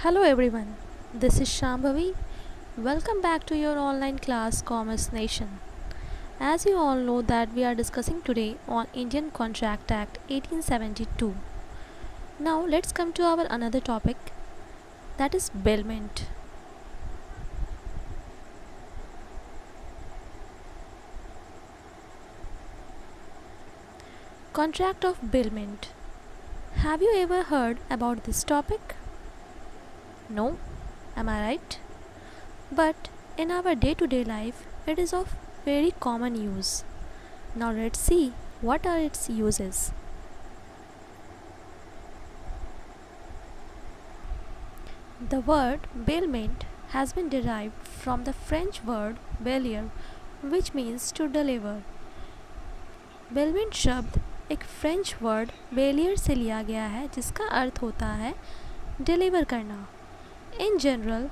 Hello everyone, this is Shambhavi. Welcome back to your online class Commerce Nation. As you all know that we are discussing today on Indian Contract Act 1872. Now let's come to our another topic, that is bailment. Contract of bailment. Have you ever heard about this topic? No? Am I right? But in our day-to-day life, it is of very common use. Now let's see what are its uses. The word bailment has been derived from the French word baillir, which means to deliver. bailment शब्द एक French word baillir से लिया गया है जिसका अर्थ होता है deliver करना. In general,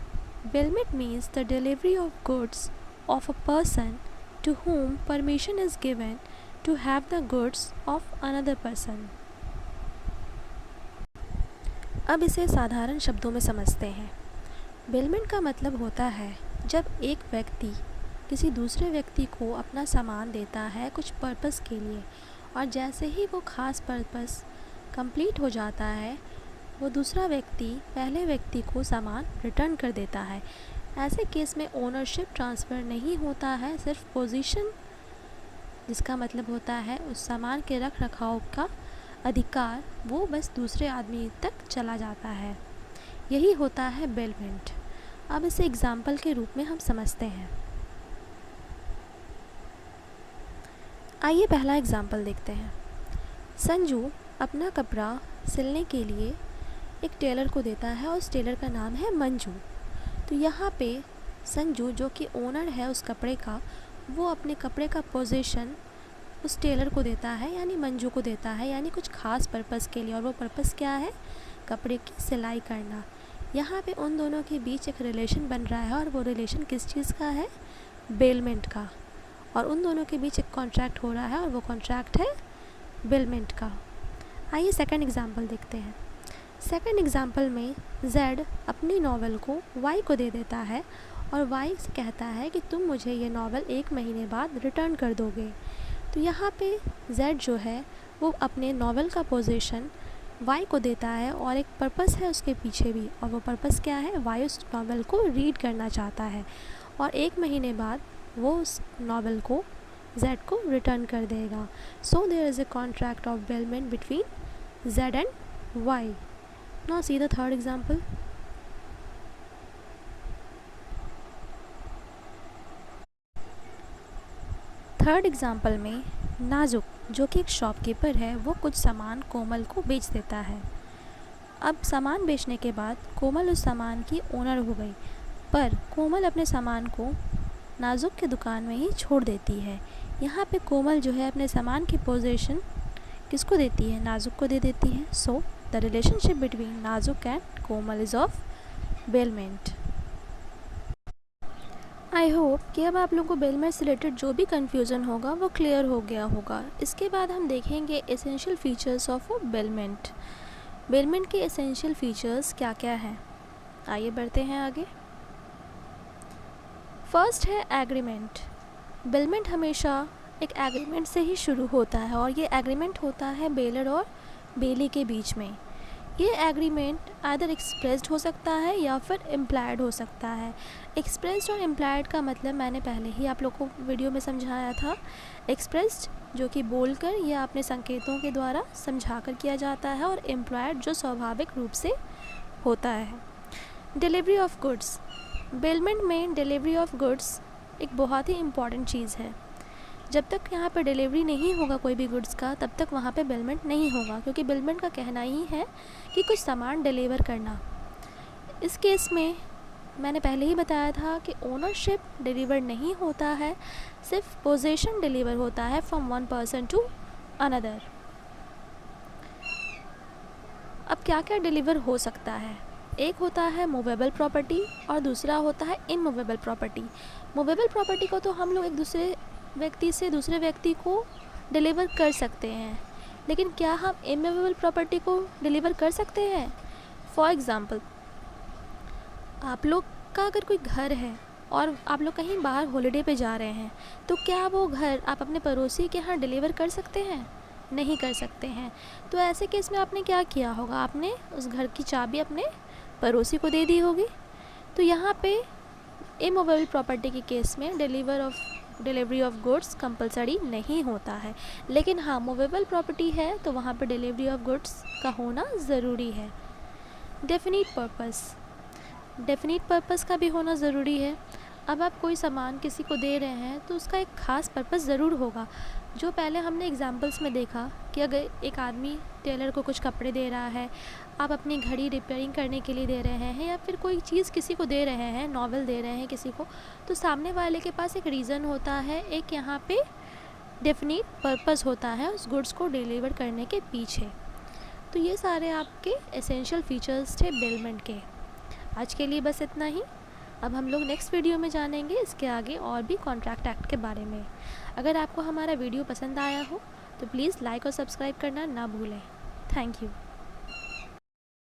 bailment means the delivery of goods of a person to whom permission is given to have the goods of another person. अब इसे साधारण शब्दों में समझते हैं. बेलमेंट का मतलब होता है जब एक व्यक्ति किसी दूसरे व्यक्ति को अपना सामान देता है कुछ पर्पस के लिए, और जैसे ही वो ख़ास पर्पस कंप्लीट हो जाता है वो दूसरा व्यक्ति पहले व्यक्ति को सामान रिटर्न कर देता है. ऐसे केस में ओनरशिप ट्रांसफ़र नहीं होता है, सिर्फ पोजीशन, जिसका मतलब होता है उस सामान के रख रखाव का अधिकार वो बस दूसरे आदमी तक चला जाता है. यही होता है बेलमेंट. अब इसे एग्ज़ाम्पल के रूप में हम समझते हैं. आइए पहला एग्ज़ाम्पल देखते हैं. संजू अपना कपड़ा सिलने के लिए एक टेलर को देता है और उस टेलर का नाम है मंजू. तो यहाँ पे संजू जो कि ओनर है उस कपड़े का, वो अपने कपड़े का पोजीशन उस टेलर को देता है यानी मंजू को देता है, यानी कुछ ख़ास पर्पस के लिए. और वो पर्पस क्या है? कपड़े की सिलाई करना. यहाँ पे उन दोनों के बीच एक रिलेशन बन रहा है और वो रिलेशन किस चीज़ का है? बेलमेंट का. और उन दोनों के बीच एक कॉन्ट्रैक्ट हो रहा है और वो कॉन्ट्रैक्ट है बेलमेंट का. आइए सेकंड एग्जांपल देखते हैं. सेकंड एग्जांपल में Z अपनी नॉवल को Y को दे देता है और Y से कहता है कि तुम मुझे ये नॉवल 1 महीने बाद रिटर्न कर दोगे. तो यहाँ पे Z जो है वो अपने नॉवल का पोजीशन Y को देता है और एक पर्पस है उसके पीछे भी, और वो पर्पस क्या है? Y उस नॉवल को रीड करना चाहता है और 1 महीने बाद वो उस नॉवल को Z को रिटर्न कर देगा. So there is a contract of bailment between Z and Y. Now see the third example. Third example में नाजुक जो कि एक शॉपकीपर है वो कुछ सामान कोमल को बेच देता है. अब सामान बेचने के बाद कोमल उस सामान की ओनर हो गई, पर कोमल अपने सामान को नाजुक की दुकान में ही छोड़ देती है. यहाँ पे कोमल जो है अपने सामान की पोजीशन किसको देती है? नाजुक को दे देती है. सो द रिलेशनशिप बिटवीन नाजुक and Komal is of bailment. I hope कि अब आप लोगों को बेलमेंट से रिलेटेड जो भी कन्फ्यूज़न होगा वो क्लियर हो गया होगा. इसके बाद हम देखेंगे essential features of bailment. Bailment के एसेंशियल फीचर्स क्या क्या हैं? आइए बढ़ते हैं आगे. फर्स्ट है एग्रीमेंट. बेलमेंट हमेशा एक एग्रीमेंट से ही शुरू होता है और ये एग्रीमेंट होता है बेलर और बेली के बीच में. ये एग्रीमेंट आइदर एक्सप्रेस्ड हो सकता है या फिर इम्प्लाइड हो सकता है. एक्सप्रेस्ड और इम्प्लाइड का मतलब मैंने पहले ही आप लोग को वीडियो में समझाया था. एक्सप्रेस्ड जो कि बोलकर या अपने संकेतों के द्वारा समझाकर किया जाता है, और इम्प्लाइड जो स्वाभाविक रूप से होता है. Delivery of goods. बेलमेंट में डिलीवरी ऑफ गुड्स एक बहुत ही इम्पॉर्टेंट चीज़ है. जब तक यहाँ पे डिलीवरी नहीं होगा कोई भी गुड्स का, तब तक वहाँ पे बेलमेंट नहीं होगा, क्योंकि बेलमेंट का कहना ही है कि कुछ सामान डिलीवर करना. इस केस में मैंने पहले ही बताया था कि ओनरशिप डिलीवर नहीं होता है, सिर्फ पोजीशन डिलीवर होता है from one person to another. अब क्या क्या डिलीवर हो सकता है? एक होता है मूवेबल प्रॉपर्टी और दूसरा होता है इमूवेबल प्रॉपर्टी. मूवेबल प्रॉपर्टी को तो हम लोग एक दूसरे व्यक्ति से दूसरे व्यक्ति को डिलीवर कर सकते हैं, लेकिन क्या हम इमूवेबल प्रॉपर्टी को डिलीवर कर सकते हैं? फॉर एग्ज़ाम्पल, आप लोग का अगर कोई घर है और आप लोग कहीं बाहर हॉलिडे पे जा रहे हैं, तो क्या वो घर आप अपने पड़ोसी के यहाँ डिलीवर कर सकते हैं? नहीं कर सकते हैं। तो ऐसे केस में आपने क्या किया होगा, आपने उस घर की चाबी अपने पड़ोसी को दे दी होगी। तो यहाँ पे इमूवेबल प्रॉपर्टी के केस में डिलीवरी ऑफ गुड्स कंपलसरी नहीं होता है, लेकिन हाँ मूवेबल प्रॉपर्टी है तो वहाँ पे डिलीवरी ऑफ गुड्स का होना ज़रूरी है। डेफिनिट पर्पस का भी होना ज़रूरी है। अब आप कोई सामान किसी को दे रहे हैं तो उसका एक ख़ास पर्पस ज़रूर होगा। जो पहले हमने एग्जांपल्स में देखा कि अगर एक आदमी टेलर को कुछ कपड़े दे रहा है, आप अपनी घड़ी रिपेयरिंग करने के लिए दे रहे हैं, या फिर कोई चीज़ किसी को दे रहे हैं, नॉवल दे रहे हैं किसी को, तो सामने वाले के पास एक रीज़न होता है, एक यहाँ पे डेफिनिट पर्पस होता है उस गुड्स को डिलीवर करने के पीछे। तो ये सारे आपके एसेंशियल फीचर्स थे बेलमेंट के। आज के लिए बस इतना ही। अब हम लोग नेक्स्ट वीडियो में जानेंगे इसके आगे और भी कॉन्ट्रैक्ट एक्ट के बारे में। अगर आपको हमारा वीडियो पसंद आया हो तो प्लीज़ लाइक और सब्सक्राइब करना ना भूलें। Thank you.